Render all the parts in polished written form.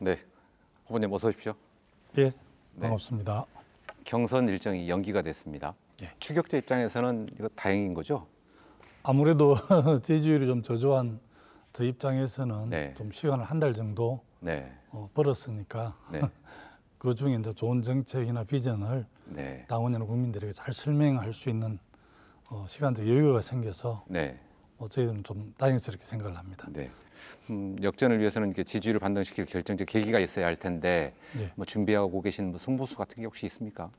네, 후보님 어서 오십시오. 예, 반갑습니다. 경선 일정이 연기가 됐습니다. 예. 추격자 입장에서는 이거 다행인 거죠? 아무래도 지지율이 좀 저조한 저 입장에서는 네. 좀 시간을 한 달 정도 네, 벌었으니까 네, 그 중에 이제 좋은 정책이나 비전을 네, 당원이나 국민들에게 잘 설명할 수 있는 시간적 여유가 생겨서 네, 저희들은 좀 다행스럽게 생각을 합니다. 네. 역전을 위해서는 이렇게 지지율을 반등시킬 결정적 계기가 있어야 할 텐데 예. 뭐 준비하고 계신 뭐 승부수 같은 게 혹시 있습니까?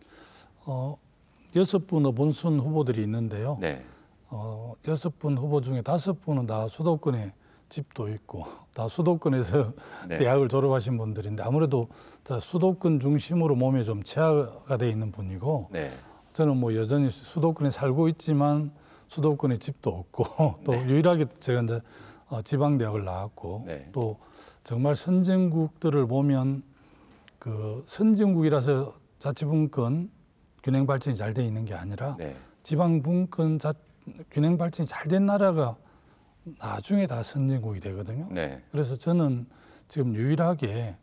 6분 본선 후보들이 있는데요. 네, 6분 후보 중에 5분은 다 수도권에 집도 있고 다 수도권에서 네. 대학을 졸업하신 분들인데 아무래도 다 수도권 중심으로 몸에 좀 체화가 돼 있는 분이고 네, 저는 뭐 여전히 수도권에 살고 있지만 수도권에 집도 없고 또 유일하게 제가 이제 지방 대학을 나왔고 네. 또 정말 선진국들을 보면 그 선진국이라서 자치분권 균형 발전이 잘 돼 있는 게 아니라 네, 지방 분권 균형 발전이 잘 된 나라가 나중에 다 선진국이 되거든요. 네, 그래서 저는 지금 유일하게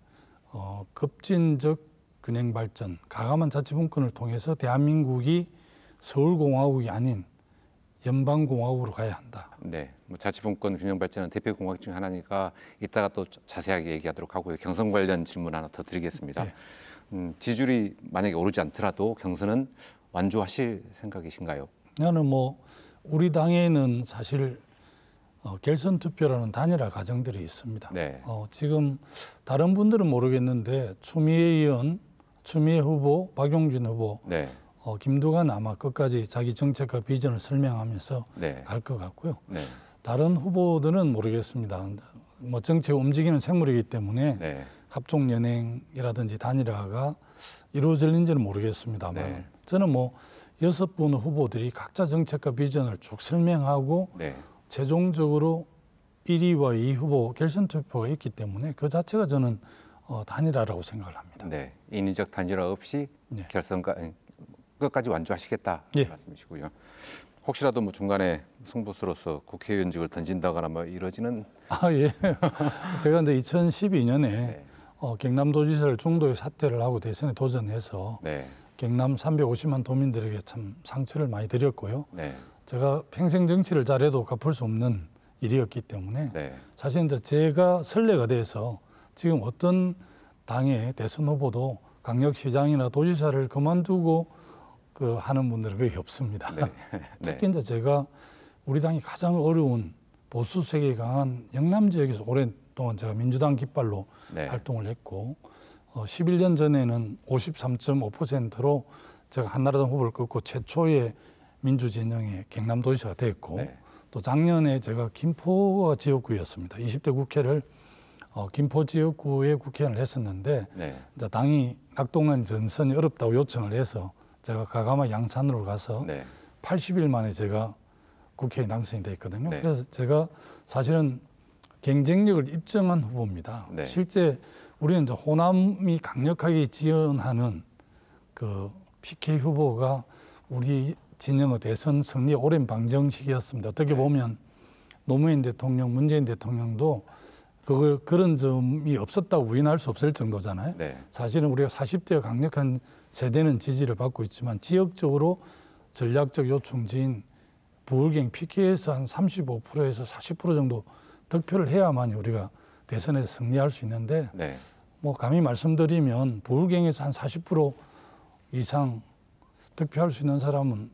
급진적 균형 발전, 가감한 자치분권을 통해서 대한민국이 서울공화국이 아닌 연방공화국으로 가야 한다. 네. 뭐 자치분권 균형 발전은 대표 공약 중 하나니까 이따가 또 자세하게 얘기하도록 하고요. 경선 관련 질문 하나 더 드리겠습니다. 네. 지지율이 만약에 오르지 않더라도 경선은 완주하실 생각이신가요? 나는 뭐 우리 당에는 사실 결선 투표라는 단일화 과정들이 있습니다. 네, 지금 다른 분들은 모르겠는데 추미애 후보, 박용진 후보, 네, 김두관 아마 끝까지 자기 정책과 비전을 설명하면서 네, 갈 것 같고요. 네, 다른 후보들은 모르겠습니다. 뭐 정치가 움직이는 생물이기 때문에 네, 합종 연행이라든지 단일화가 이루어질는지는 모르겠습니다만 네. 저는 뭐 6분 후보들이 각자 정책과 비전을 쭉 설명하고 네. 최종적으로 1위와 2위 후보 결선 투표가 있기 때문에 그 자체가 저는 단일화라고 생각을 합니다. 네, 인위적 단일화 없이 네. 결선과 끝까지 완주하시겠다 예. 말씀이시고요. 혹시라도 뭐 중간에 승부수로서 국회의원직을 던진다거나 뭐 이러지는 예. 제가 이제 2012년에 네, 경남도지사를 중도에 사퇴를 하고 대선에 도전해서 네, 경남 350만 도민들에게 참 상처를 많이 드렸고요. 네, 제가 평생 정치를 잘해도 갚을 수 없는 일이었기 때문에 네, 사실 이제 제가 선례가 돼서 지금 어떤 당의 대선 후보도 강력시장이나 도지사를 그만두고 하는 분들은 거의 없습니다. 네, 특히 이제 제가 우리 당이 가장 어려운 보수색이 강한 영남 지역에서 오랫동안 제가 민주당 깃발로 네, 활동을 했고 11년 전에는 53.5%로 제가 한나라당 후보를 꺾고 최초의 민주진영의 경남도지사가 됐고 네, 또 작년에 제가 김포가 지역구였습니다. 20대 국회를 김포 지역구에 국회의원을 했었는데 네, 이제 당이 낙동강 전선이 어렵다고 요청을 해서 제가 가가마 양산으로 가서 네, 80일 만에 제가 국회의원 당선이 됐거든요. 네. 그래서 제가 사실은 경쟁력을 입증한 후보입니다. 네. 실제 우리는 이제 호남이 강력하게 지원하는 그 PK 후보가 우리 진영의 대선 승리의 오랜 방정식이었습니다. 어떻게 보면 노무현 대통령, 문재인 대통령도 그런 점이 없었다고 부인할 수 없을 정도잖아요. 네, 사실은 우리가 40대의 강력한 세대는 지지를 받고 있지만 지역적으로 전략적 요충지인 부울경 PK에서 한 35%에서 40% 정도 득표를 해야만 우리가 대선에서 승리할 수 있는데 네, 뭐 감히 말씀드리면 부울경에서 한 40% 이상 득표할 수 있는 사람은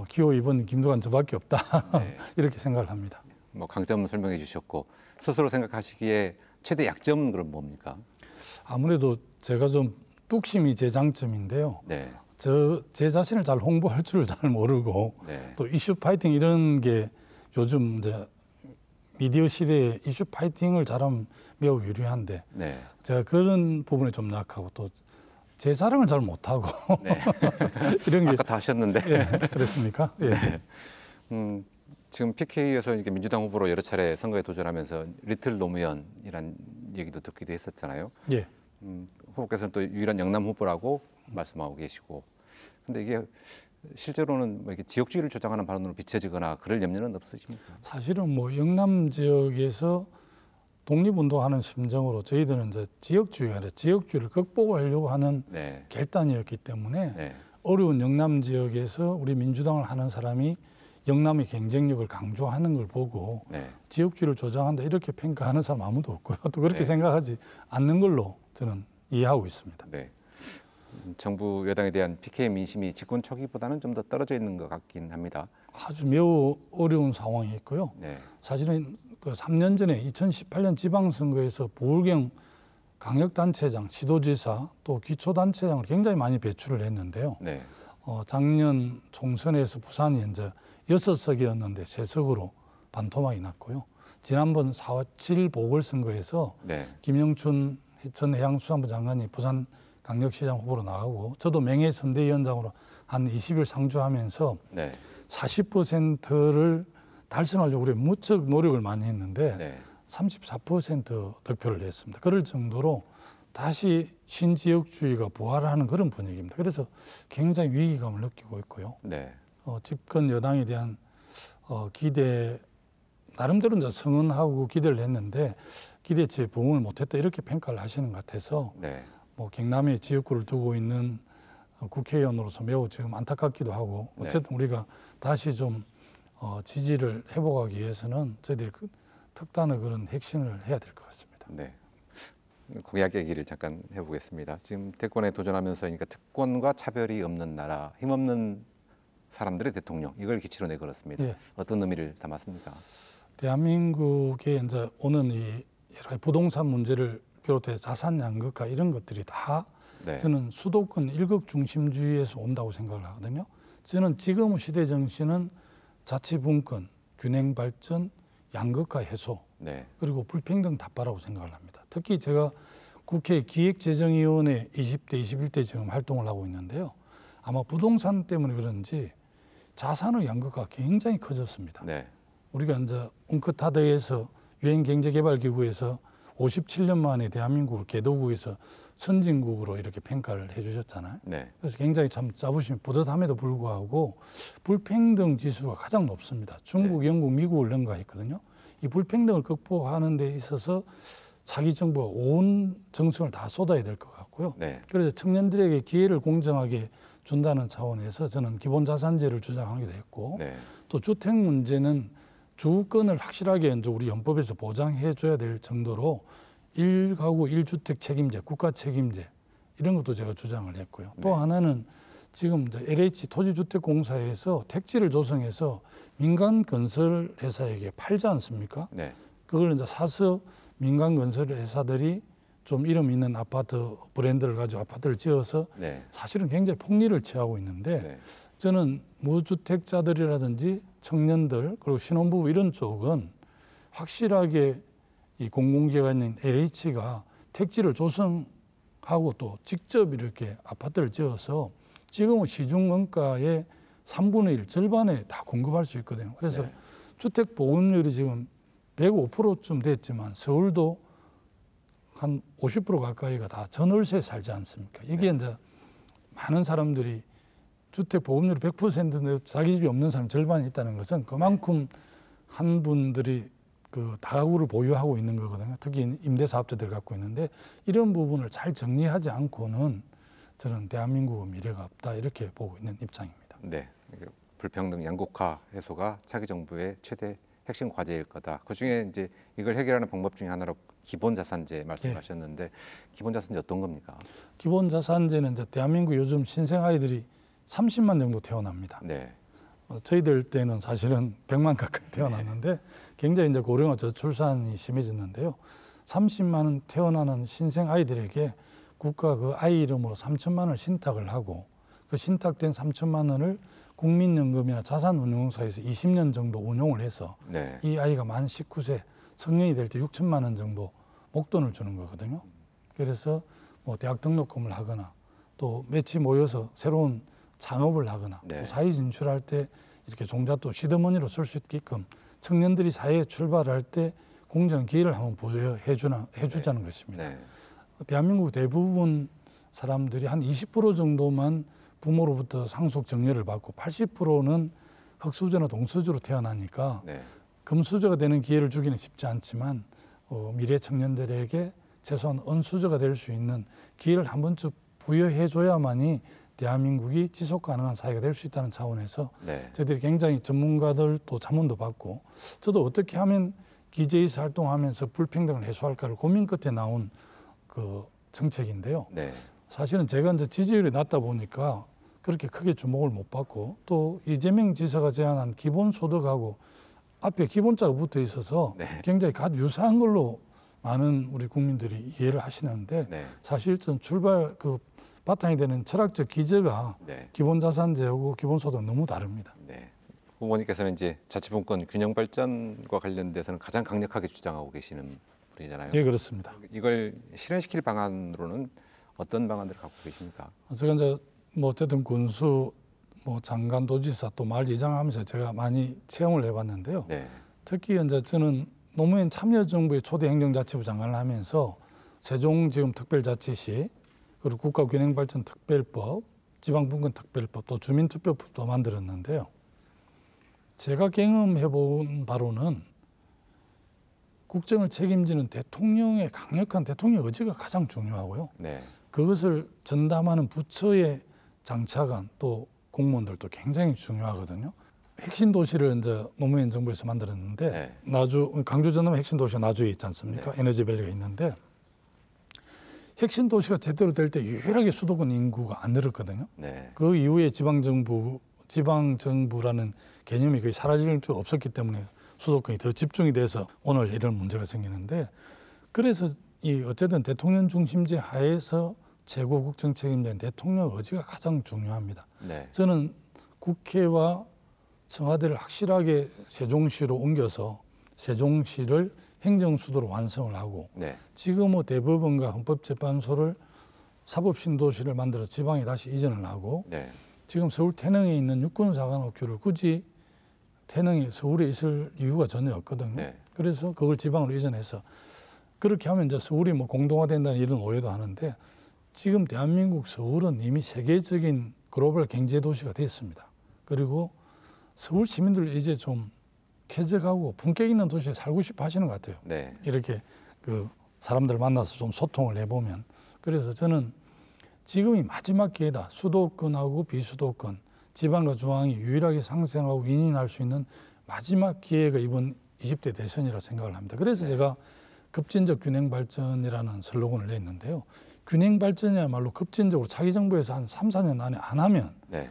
기호 2번 김두관 저밖에 없다. 네. 이렇게 생각을 합니다. 뭐 강점을 설명해 주셨고 스스로 생각하시기에 최대 약점은 그럼 뭡니까? 아무래도 제가 좀 뚝심이 제 장점인데요. 네, 제 자신을 잘 홍보할 줄을 잘 모르고 네, 또 이슈 파이팅 이런 게 요즘 이제 미디어 시대에 이슈 파이팅을 잘하면 매우 유리한데 네, 제가 그런 부분에 좀 약하고 또 제 자랑을 잘 못하고 네. 이런 게 아까 다 하셨는데. 예, 그렇습니까? 예. 지금 PK에서 이렇게 민주당 후보로 여러 차례 선거에 도전하면서 리틀 노무현이란 얘기도 듣기도 했었잖아요. 예. 후보께서는 또 유일한 영남 후보라고 말씀하고 계시고, 근데 이게 실제로는 뭐 이렇게 지역주의를 주장하는 발언으로 비춰지거나 그럴 염려는 없으십니까? 사실은 뭐 영남 지역에서 독립운동하는 심정으로 저희들은 이제 지역주의가 아니라 지역주의를 극복하려고 하는 네. 결단이었기 때문에 네. 어려운 영남 지역에서 우리 민주당을 하는 사람이 영남의 경쟁력을 강조하는 걸 보고 네. 지역주의를 조장한다 이렇게 평가하는 사람 아무도 없고요. 또 그렇게 네. 생각하지 않는 걸로 저는 이해하고 있습니다. 네. 정부 여당에 대한 PK 민심이 집권 초기보다는 좀 더 떨어져 있는 것 같긴 합니다. 아주 매우 어려운 상황이 있고요. 네. 사실은 그 3년 전에 2018년 지방선거에서 부울경 강력단체장, 시도지사 또 기초단체장을 굉장히 많이 배출을 했는데요. 네. 작년 총선에서 부산이 이제 6석이었는데 3석으로 반토막이 났고요. 지난번 4.7 보궐선거에서 네. 김영춘 전 해양수산부 장관이 부산 강력시장 후보로 나가고 저도 명예선대위원장으로 한 20일 상주하면서 네. 40%를 달성하려고 우리 무척 노력을 많이 했는데 네. 34% 득표를 냈습니다. 그럴 정도로 다시 신지역주의가 부활하는 그런 분위기입니다. 그래서 굉장히 위기감을 느끼고 있고요. 네. 집권 여당에 대한 기대 나름대로 이제 성은하고 기대를 했는데 기대치에 부응을 못했다 이렇게 평가를 하시는 것 같아서 네. 뭐 경남에 지역구를 두고 있는 국회의원으로서 매우 지금 안타깝기도 하고 어쨌든 우리가 다시 좀 지지를 회복하기 위해서는 저희들이 그 특단의 그런 핵심을 해야 될 것 같습니다. 네. 공약 얘기를 잠깐 해보겠습니다. 지금 대권에 도전하면서 그러니까 특권과 차별이 없는 나라, 힘없는 사람들의 대통령 이걸 기치로 내걸었습니다. 예. 어떤 의미를 담았습니까? 대한민국에 이제 오는 이 여러 가지 부동산 문제를 비롯해 자산 양극화 이런 것들이 다 네. 저는 수도권 일극 중심주의에서 온다고 생각을 하거든요. 저는 지금 시대 정신은 자치분권, 균형 발전, 양극화 해소 네. 그리고 불평등 답바라고 생각을 합니다. 특히 제가 국회 기획재정위원회 20대, 21대 지금 활동을 하고 있는데요. 아마 부동산 때문에 그런지 자산의 양극화가 굉장히 커졌습니다. 네. 우리가 이제 웅크타드에서 유엔경제개발기구에서 57년 만에 대한민국을 개도국에서 선진국으로 이렇게 평가를 해주셨잖아요. 네. 그래서 굉장히 참 자부심이 뿌듯함에도 불구하고 불평등 지수가 가장 높습니다. 중국, 영국, 미국을 능가했거든요. 이 불평등을 극복하는 데 있어서 자기 정부가 온 정성을 다 쏟아야 될 것 같고요. 네. 그래서 청년들에게 기회를 공정하게 준다는 차원에서 저는 기본자산제를 주장하기도 했고 네. 또 주택 문제는 주거권을 확실하게 이제 우리 헌법에서 보장해 줘야 될 정도로 1가구 1주택 책임제, 국가 책임제 이런 것도 제가 주장을 했고요. 또 네. 하나는 지금 이제 LH 토지주택공사에서 택지를 조성해서 민간 건설 회사에게 팔지 않습니까? 네. 그걸 이제 사서 민간 건설 회사들이 좀 이름 있는 아파트 브랜드를 가지고 아파트를 지어서 네. 사실은 굉장히 폭리를 취하고 있는데 네. 저는 무주택자들이라든지 청년들 그리고 신혼부부 이런 쪽은 확실하게 이 공공기관인 LH가 택지를 조성하고 또 직접 이렇게 아파트를 지어서 지금은 시중 원가의 3분의 1 절반에 다 공급할 수 있거든요. 그래서 네. 주택 보급률이 지금 105%쯤 됐지만 서울도 한 50% 가까이가 다 전월세 살지 않습니까? 이게 이제 많은 사람들이 주택 보급률이 100%인데 자기 집이 없는 사람 절반이 있다는 것은 그만큼 한 분들이 그 다가구를 보유하고 있는 거거든요. 특히 임대사업자들 갖고 있는데 이런 부분을 잘 정리하지 않고는 저는 대한민국의 미래가 없다 이렇게 보고 있는 입장입니다. 네. 불평등 양극화 해소가 차기 정부의 최대 핵심 과제일 거다. 그중에 이제 이걸 해결하는 방법 중에 하나로 기본자산제 말씀하셨는데 기본자산제 어떤 겁니까? 기본자산제는 이제 대한민국 요즘 신생 아이들이 30만 정도 태어납니다. 네. 저희들 때는 사실은 100만 가까이 태어났는데 굉장히 이제 고령화 저출산이 심해졌는데요. 30만 원 태어나는 신생 아이들에게 국가 그 아이 이름으로 3천만 원을 신탁을 하고 그 신탁된 3천만 원을 국민연금이나 자산운용사에서 20년 정도 운용을 해서 네. 이 아이가 만 19세 성년이 될 때 6천만 원 정도 목돈을 주는 거거든요. 그래서 뭐 대학 등록금을 하거나 또 매치 모여서 새로운 창업을 하거나 네. 또 사회 진출할 때 이렇게 종잣돈 시드머니로 쓸 수 있게끔 청년들이 사회에 출발할 때 공정 기회를 한번 해주자는 것입니다. 네. 대한민국 대부분 사람들이 한 20% 정도만 부모로부터 상속 정려를 받고 80%는 흙수저나 동수저로 태어나니까 네. 금수저가 되는 기회를 주기는 쉽지 않지만 미래 청년들에게 최소한 은수저가 될 수 있는 기회를 한 번쯤 부여해줘야만이 대한민국이 지속 가능한 사회가 될 수 있다는 차원에서 네. 저희들이 굉장히 전문가들도 자문도 받고 저도 어떻게 하면 기재위에서 활동하면서 불평등을 해소할까를 고민 끝에 나온 그 정책인데요. 네. 사실은 제가 이제 지지율이 낮다 보니까 그렇게 크게 주목을 못 받고 또 이재명 지사가 제안한 기본소득하고 앞에 기본자가 붙어 있어서 네. 굉장히 유사한 걸로 많은 우리 국민들이 이해를 하시는데 네. 사실 전 출발 그 바탕이 되는 철학적 기저가 네. 기본자산제하고 기본소득은 너무 다릅니다. 네. 후보님께서는 이제 자치분권 균형 발전과 관련돼서는 가장 강력하게 주장하고 계시는 분이잖아요. 예, 그렇습니다. 이걸 실현시킬 방안으로는 어떤 방안들을 갖고 계십니까? 제가 이제 뭐 어쨌든 군수, 뭐 장관, 도지사 또 마을 이장하면서 제가 많이 체험을 해봤는데요. 네. 특히 이제 저는 노무현 참여정부의 초대 행정자치부 장관을 하면서 세종 지금 특별자치시 그리고 국가균형발전특별법, 지방분권특별법 또 주민투표법도 만들었는데요. 제가 경험해본 바로는 국정을 책임지는 대통령의 강력한 대통령 의지가 가장 중요하고요. 네. 그것을 전담하는 부처의 장차관 또 공무원들도 굉장히 중요하거든요. 핵심 도시를 이제 노무현 정부에서 만들었는데 네. 나주 강주 전남 핵심 도시가 나주에 있지 않습니까? 네. 에너지밸리가 있는데 핵심 도시가 제대로 될 때 유일하게 수도권 인구가 안 늘었거든요. 네. 그 이후에 지방정부라는 개념이 거의 사라질 수 없었기 때문에 수도권이 더 집중이 돼서 오늘 이런 문제가 생기는데 그래서 이 어쨌든 대통령 중심제 하에서 최고국 정책임자인 대통령 의지가 가장 중요합니다. 네. 저는 국회와 청와대를 확실하게 세종시로 옮겨서 세종시를 행정수도로 완성을 하고 네. 지금 뭐 대법원과 헌법재판소를 사법신도시를 만들어 지방에 다시 이전을 하고 네. 지금 서울 태릉에 있는 육군사관학교를 굳이 태릉이 서울에 있을 이유가 전혀 없거든요. 네. 그래서 그걸 지방으로 이전해서 그렇게 하면 이제 서울이 뭐 공동화된다는 이런 오해도 하는데 지금 대한민국 서울은 이미 세계적인 글로벌 경제 도시가 됐습니다. 그리고 서울 시민들 이제 좀 쾌적하고 품격 있는 도시에 살고 싶어 하시는 것 같아요. 네. 이렇게 그 사람들 만나서 좀 소통을 해보면. 그래서 저는 지금이 마지막 기회다. 수도권하고 비수도권, 지방과 중앙이 유일하게 상생하고 윈윈할 수 있는 마지막 기회가 이번 20대 대선이라고 생각을 합니다. 그래서 제가 급진적 균형 발전이라는 슬로건을 냈는데요. 균형 발전이야말로 급진적으로 차기 정부에서 한 3, 4년 안에 안 하면 네.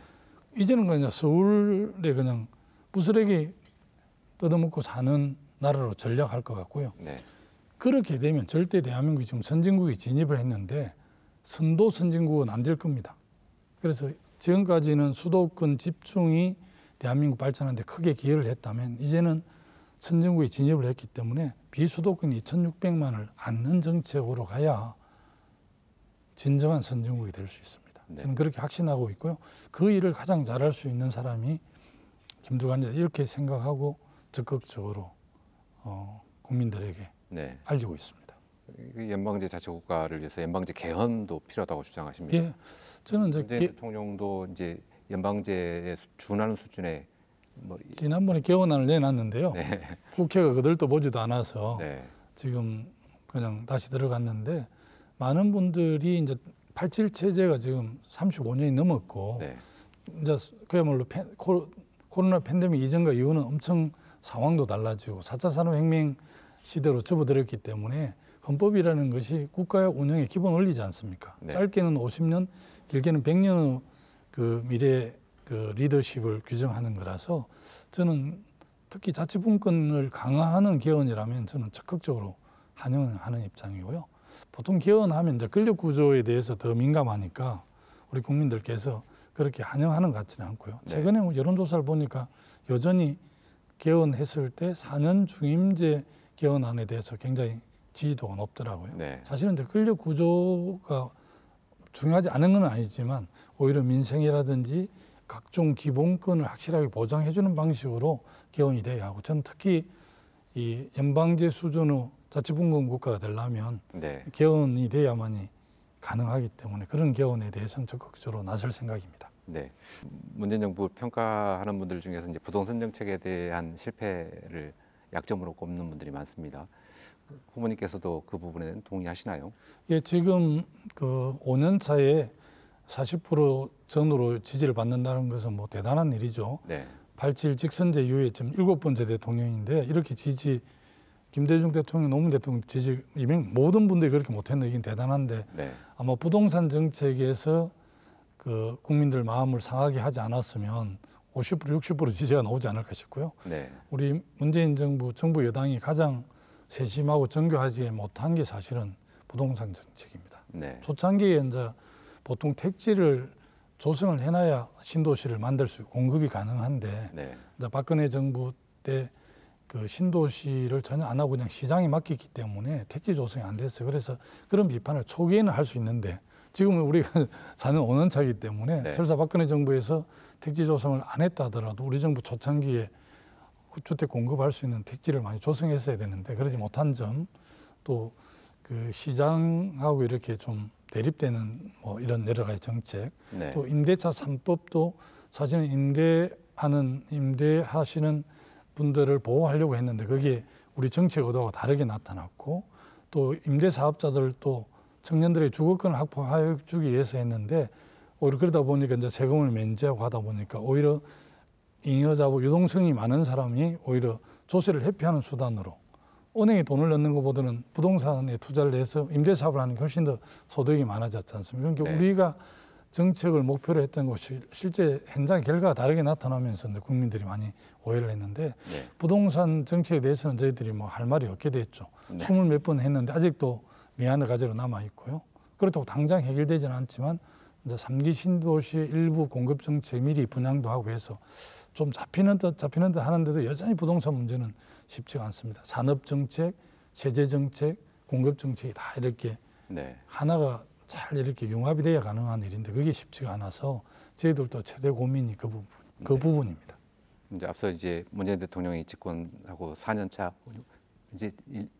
이제는 그냥 서울에 그냥 부스러기 뜯어먹고 사는 나라로 전략할 것 같고요. 네. 그렇게 되면 절대 대한민국이 지금 선진국에 진입을 했는데 선도 선진국은 안 될 겁니다. 그래서 지금까지는 수도권 집중이 대한민국 발전하는데 크게 기여를 했다면 이제는 선진국에 진입을 했기 때문에 비수도권 2,600만을 안는 정책으로 가야 진정한 선진국이 될 수 있습니다. 네. 저는 그렇게 확신하고 있고요. 그 일을 가장 잘할 수 있는 사람이 김두관이다 이렇게 생각하고 적극적으로 국민들에게 네. 알리고 있습니다. 연방제 자치국가를 위해서 연방제 개헌도 필요하다고 주장하십니다. 예, 저는 이제 문재인 대통령도 이제 연방제에 준하는 수준의 뭐 지난번에 개헌안을 내놨는데요. 네. 국회가 그들도 보지도 않아서 네. 지금 그냥 다시 들어갔는데 많은 분들이 이제 87 체제가 지금 35년이 넘었고 네. 이제 그야말로 코로나 팬데믹 이전과 이후는 엄청 상황도 달라지고 4차 산업혁명 시대로 접어들었기 때문에 헌법이라는 것이 국가 운영의 기본 원리지 않습니까? 네. 짧게는 50년, 길게는 100년의 그 미래 그 리더십을 규정하는 거라서 저는 특히 자치분권을 강화하는 개헌이라면 저는 적극적으로 환영하는 입장이고요. 보통 개헌하면 이제 권력 구조에 대해서 더 민감하니까 우리 국민들께서 그렇게 환영하는 것 같지는 않고요. 네. 최근에 뭐 여론조사를 보니까 여전히 개헌했을 때 4년 중임제 개헌안에 대해서 굉장히 지지도가 높더라고요. 네. 사실은 이제 권력 구조가 중요하지 않은 건 아니지만 오히려 민생이라든지 각종 기본권을 확실하게 보장해주는 방식으로 개헌이 돼야 하고 저는 특히 이 연방제 수준의 자치분권 국가가 되려면 네. 개헌이 돼야만이 가능하기 때문에 그런 개헌에 대해서는 적극적으로 나설 생각입니다. 네. 문재인 정부 평가하는 분들 중에서 이제 부동산 정책에 대한 실패를 약점으로 꼽는 분들이 많습니다. 후보님께서도 그 부분에 동의하시나요? 예, 지금 그 5년 차에 40% 전후로 지지를 받는다는 것은 뭐 대단한 일이죠. 네. 87 직선제 이후에 지금 7번째 대통령인데 이렇게 지지 김대중 대통령, 노무현 대통령 지지 모든 분들이 그렇게 못했는 이긴 대단한데 네. 아마 부동산 정책에서 그 국민들 마음을 상하게 하지 않았으면 50% 60% 지지가 나오지 않을까 싶고요. 네. 우리 문재인 정부 여당이 가장 세심하고 정교하지 못한 게 사실은 부동산 정책입니다. 네. 초창기에 이제 보통 택지를 조성을 해놔야 신도시를 만들 수 공급이 가능한데 네. 이제 박근혜 정부 때 그 신도시를 전혀 안 하고 그냥 시장에 맡겼기 때문에 택지 조성이 안 됐어요. 그래서 그런 비판을 초기에는 할 수 있는데 지금은 우리가 사는 5년 차이기 때문에 네. 설사 박근혜 정부에서 택지 조성을 안 했다 하더라도 우리 정부 초창기에 주택 공급할 수 있는 택지를 많이 조성했어야 되는데 그러지 못한 점, 또 그 시장하고 이렇게 좀 대립되는 뭐 이런 여러 가지 정책, 네. 또 임대차 3법도 사실은 임대하시는 분들을 보호하려고 했는데 그게 우리 정책 의도가 다르게 나타났고, 또 임대 사업자들도 청년들의 주거권을 확보해 주기 위해서 했는데 오히려 그러다 보니까 이제 세금을 면제하고 하다 보니까 오히려 잉여자고 유동성이 많은 사람이 오히려 조세를 회피하는 수단으로 은행에 돈을 넣는 것보다는 부동산에 투자를 해서 임대 사업을 하는 게 훨씬 더 소득이 많아졌지 않습니까? 그러니까 네. 우리가 정책을 목표로 했던 것이 실제 현장 결과가 다르게 나타나면서 이제 국민들이 많이 오해를 했는데 네. 부동산 정책에 대해서는 저희들이 뭐 할 말이 없게 됐죠. 네. 20 몇 번 했는데 아직도 미안의 가지로 남아 있고요. 그렇다고 당장 해결되지는 않지만 이제 3기 신도시 일부 공급 정책 미리 분양도 하고 해서 좀 잡히는 듯 하는데도 여전히 부동산 문제는 쉽지가 않습니다. 산업 정책, 세제 정책, 공급 정책이 다 이렇게 네. 하나가 잘 이렇게 융합이 돼야 가능한 일인데 그게 쉽지가 않아서 저희들도 최대 고민이 그 부분입니다. 이제 앞서 이제 문재인 대통령이 집권하고 4년 차 이제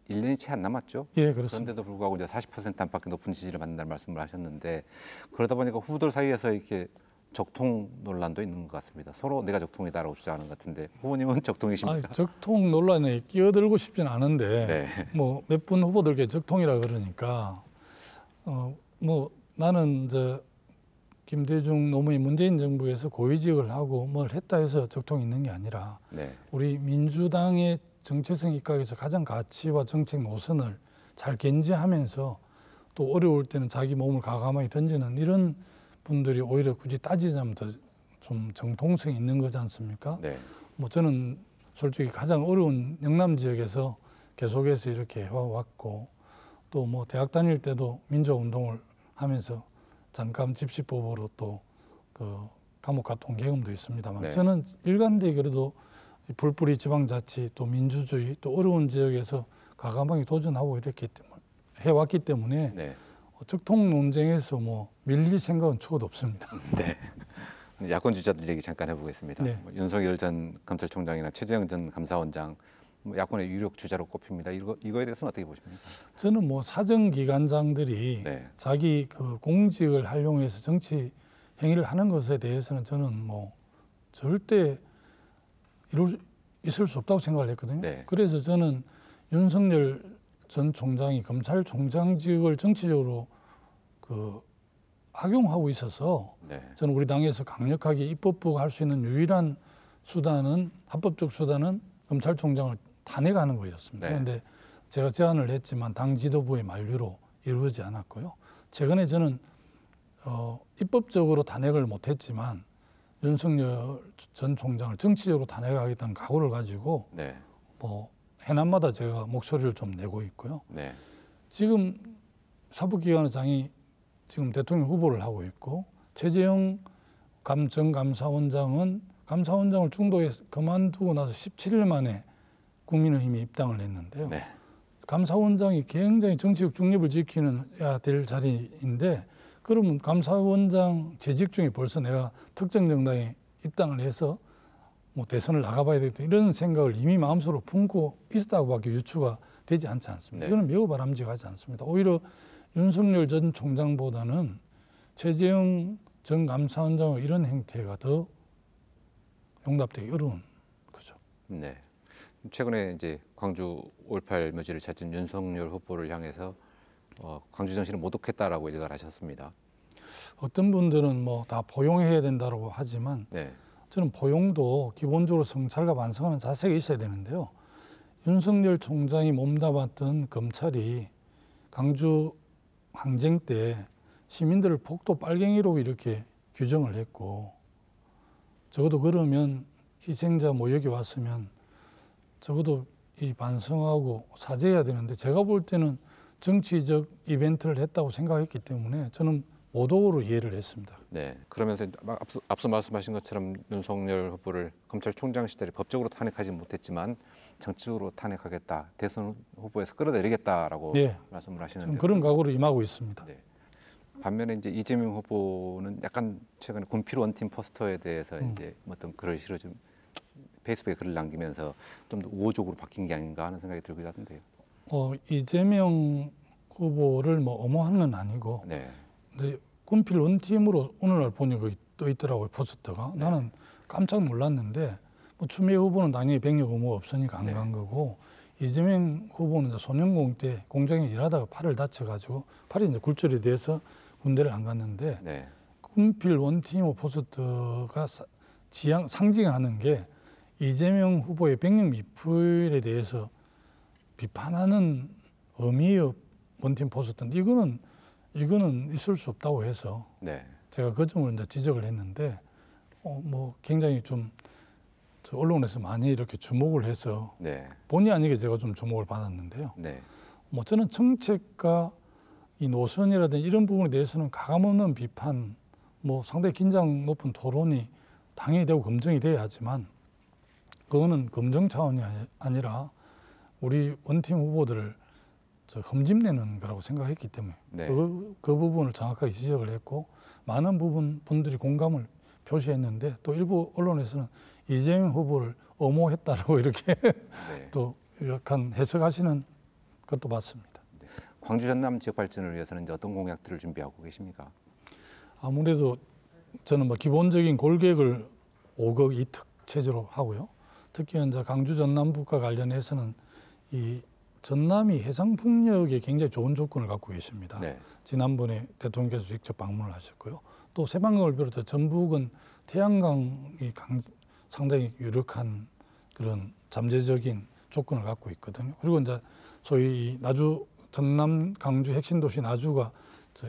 1년이 채 안 남았죠. 예, 그렇습니다. 그런데도 불구하고 이제 40% 안팎의 높은 지지를 받는다는 말씀을 하셨는데 그러다 보니까 후보들 사이에서 이렇게 적통 논란도 있는 것 같습니다. 서로 내가 적통이다라고 주장하는 것 같은데 후보님은 적통이십니까? 적통 논란에 끼어들고 싶진 않은데 네. 뭐 몇 분 후보들께 적통이라 그러니까 뭐 나는 이제 김대중 노무현 문재인 정부에서 고위직을 하고 뭘 했다 해서 적통이 있는 게 아니라 네. 우리 민주당의 정체성 입각에서 가장 가치와 정책 노선을 잘 견지하면서 또 어려울 때는 자기 몸을 과감하게 던지는 이런 분들이 오히려 굳이 따지자면 더 좀 정통성이 있는 거지 않습니까? 네. 뭐 저는 솔직히 가장 어려운 영남 지역에서 계속해서 이렇게 해왔고 또 뭐 대학 다닐 때도 민주운동을 하면서 잠깐 집시법으로 또 그 감옥 갔다 온 경험도 있습니다만 네. 저는 일관되게 그래도 불뿌리 지방자치 또 민주주의 또 어려운 지역에서 과감하게 도전하고 이렇게 해왔기 때문에 네. 적통 논쟁에서 뭐 밀릴 생각은 초도 없습니다. 네. 야권 주자들 얘기 잠깐 해보겠습니다. 네. 뭐 윤석열 전 검찰총장이나 최재형 전 감사원장 뭐 야권의 유력 주자로 꼽힙니다. 이거에 대해서는 어떻게 보십니까? 저는 뭐 사정기관장들이 네. 자기 그 공직을 활용해서 정치 행위를 하는 것에 대해서는 저는 뭐 절대 있을 수 없다고 생각을 했거든요. 네. 그래서 저는 윤석열 전 총장이 검찰총장직을 정치적으로 그 악용하고 있어서 네. 저는 우리 당에서 강력하게 입법부가 할 수 있는 유일한 수단은 합법적 수단은 검찰총장을 탄핵하는 거였습니다. 네. 그런데 제가 제안을 했지만 당 지도부의 만류로 이루어지지 않았고요. 최근에 저는 입법적으로 탄핵을 못했지만 윤석열 전 총장을 정치적으로 탄핵하겠다는 각오를 가지고 네. 뭐 해남마다 제가 목소리를 좀 내고 있고요. 네. 지금 사법기관장이 지금 대통령 후보를 하고 있고 최재형 전 감사원장은 감사원장을 중도에 그만두고 나서 17일 만에 국민의힘에 입당을 했는데요. 네. 감사원장이 굉장히 정치적 중립을 지키는 될 자리인데 그러면 감사원장 재직 중에 벌써 내가 특정 정당에 입당을 해서 뭐 대선을 나가봐야 되겠다 이런 생각을 이미 마음속으로 품고 있었다고밖에 유추가 되지 않지 않습니다. 네. 이거는 매우 바람직하지 않습니다. 오히려 윤석열 전 총장보다는 최재형 전 감사원장의 이런 행태가 더 용납되기 어려운 거죠. 네. 최근에 이제 광주 5.18 묘지를 찾은 윤석열 후보를 향해서 광주 정신을 모독했다라고 일갈 하셨습니다. 어떤 분들은 뭐 다 포용해야 된다고 하지만 네, 저는 포용도 기본적으로 성찰과 반성하는 자세가 있어야 되는데요. 윤석열 총장이 몸담았던 검찰이 광주 항쟁 때 시민들을 폭도 빨갱이로 이렇게 규정을 했고, 적어도 그러면 희생자 뭐 여기 왔으면 적어도 이 반성하고 사죄해야 되는데, 제가 볼 때는 정치적 이벤트를 했다고 생각했기 때문에 저는 모독으로 이해를 했습니다. 네. 그러면서 앞서 말씀하신 것처럼 윤석열 후보를 검찰총장 시절에 법적으로 탄핵하지 못했지만 정치적으로 탄핵하겠다, 대선 후보에서 끌어내리겠다라고 네, 말씀을 좀 하시는데 그런 각오로 임하고 있습니다. 네. 반면에 이제 이재명 후보는 약간 최근에 군필 원팀 포스터에 대해서 이제 어떤 글을 실어 좀 페이스북에 글을 남기면서 좀 더 우호적으로 바뀐 게 아닌가 하는 생각이 들기도 하던데요. 이재명 후보를 뭐 엄호한 건 아니고, 네. 근데 군필 원팀으로 오늘날 보니 거기 떠 있더라고요, 포스터가. 네. 나는 깜짝 놀랐는데, 뭐 추미애 후보는 당연히 병역 의무가 없으니까 안 간 거고, 이재명 후보는 이제 소년공 때 공장에 일하다가 팔을 다쳐가지고 팔이 이제 굴절이 돼서 군대를 안 갔는데, 네. 군필 원팀 포스터가 상징하는 게 이재명 후보의 병역 미필에 대해서 비판하는 의미의 원팀 포스터인데, 이거는 있을 수 없다고 해서 네. 제가 그 점을 이제 지적을 했는데, 뭐 굉장히 좀 언론에서 많이 이렇게 주목을 해서 네. 본의 아니게 제가 좀 주목을 받았는데요. 네. 뭐 저는 정책과 이 노선이라든지 이런 부분에 대해서는 가감없는 비판, 뭐 상당히 긴장 높은 토론이 당연히 되고 검증이 돼야 하지만, 그거는 검증 차원이 아니라 우리 원팀 후보들을 흠집내는 거라고 생각했기 때문에 네. 그 부분을 정확하게 지적을 했고, 많은 분들이 공감을 표시했는데, 또 일부 언론에서는 이재명 후보를 엄호했다라고 이렇게 네. 또 약간 해석하시는 것도 봤습니다. 광주 전남 지역 발전을 위해서는 이제 어떤 공약들을 준비하고 계십니까? 아무래도 저는 뭐 기본적인 골격을 5억 2특 체제로 하고요. 특히 이제 광주 전남북과 관련해서는 이 전남이 해상풍력에 굉장히 좋은 조건을 갖고 계십니다. 네. 지난번에 대통령께서 직접 방문을 하셨고요. 또 새만금을 비롯해 전북은 태양광이 상당히 유력한 그런 잠재적인 조건을 갖고 있거든요. 그리고 이제 소위 나주 전남 광주 핵심 도시 나주가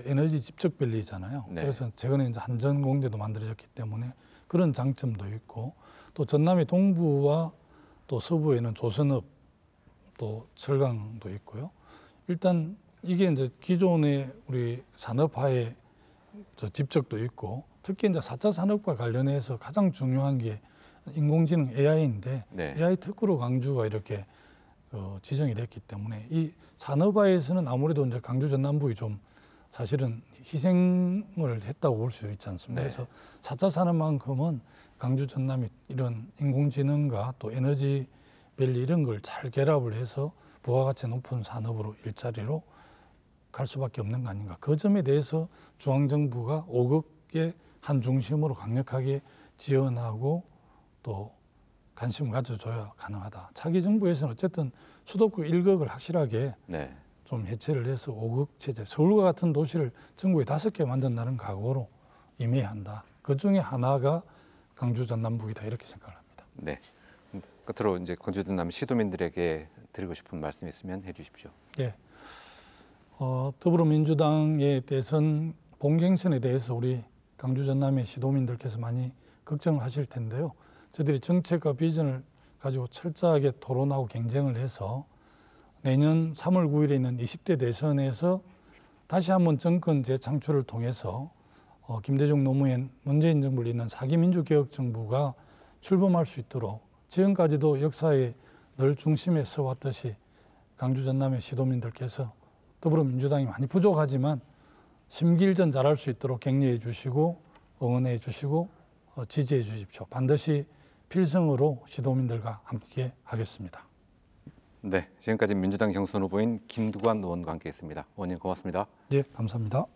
에너지 집적밸리잖아요. 네. 그래서 최근에 이제 한전공대도 만들어졌기 때문에 그런 장점도 있고, 또 전남의 동부와 또 서부에는 조선업 또 철강도 있고요. 일단 이게 이제 기존의 우리 산업화의 집적도 있고, 특히 이제 4차 산업과 관련해서 가장 중요한 게 인공지능 AI인데, 네. AI 특구로 광주가 이렇게 지정이 됐기 때문에 이 산업화에서는 아무래도 이제 광주 전남북이 좀 사실은 희생을 했다고 볼 수 있지 않습니까? 네. 그래서 4차 산업만큼은 광주 전남이 이런 인공지능과 또 에너지 밸리 이런 걸 잘 결합을 해서 부가가치 높은 산업으로 일자리로 갈 수밖에 없는 거 아닌가. 그 점에 대해서 중앙정부가 5억의 한 중심으로 강력하게 지원하고 또 관심을 가져줘야 가능하다. 차기 정부에서는 어쨌든 수도권 1극을 확실하게 네. 좀 해체를 해서 5극 체제, 서울과 같은 도시를 전국에 5개 만든다는 각오로 임해야 한다. 그 중에 하나가 광주 전남북이다, 이렇게 생각을 합니다. 네. 끝으로 이제 광주 전남 시도민들에게 드리고 싶은 말씀 있으면 해주십시오. 네. 더불어민주당의 대선 본경선에 대해서 우리 광주 전남의 시도민들께서 많이 걱정을 하실 텐데요. 저희들이 정책과 비전을 가지고 철저하게 토론하고 경쟁을 해서 내년 3월 9일에 있는 20대 대선에서 다시 한번 정권 재창출을 통해서 김대중 노무현 문재인 정부를 잇는 4기 민주개혁정부가 출범할 수 있도록 지금까지도 역사의 늘 중심에 서왔듯이 광주 전남의 시도민들께서 더불어민주당이 많이 부족하지만 심기일전 잘할 수 있도록 격려해 주시고 응원해 주시고 지지해 주십시오. 반드시 필승으로 시도민들과 함께 하겠습니다. 네, 지금까지 민주당 경선 후보인 김두관 의원과 함께했습니다. 의원님 고맙습니다. 네, 감사합니다.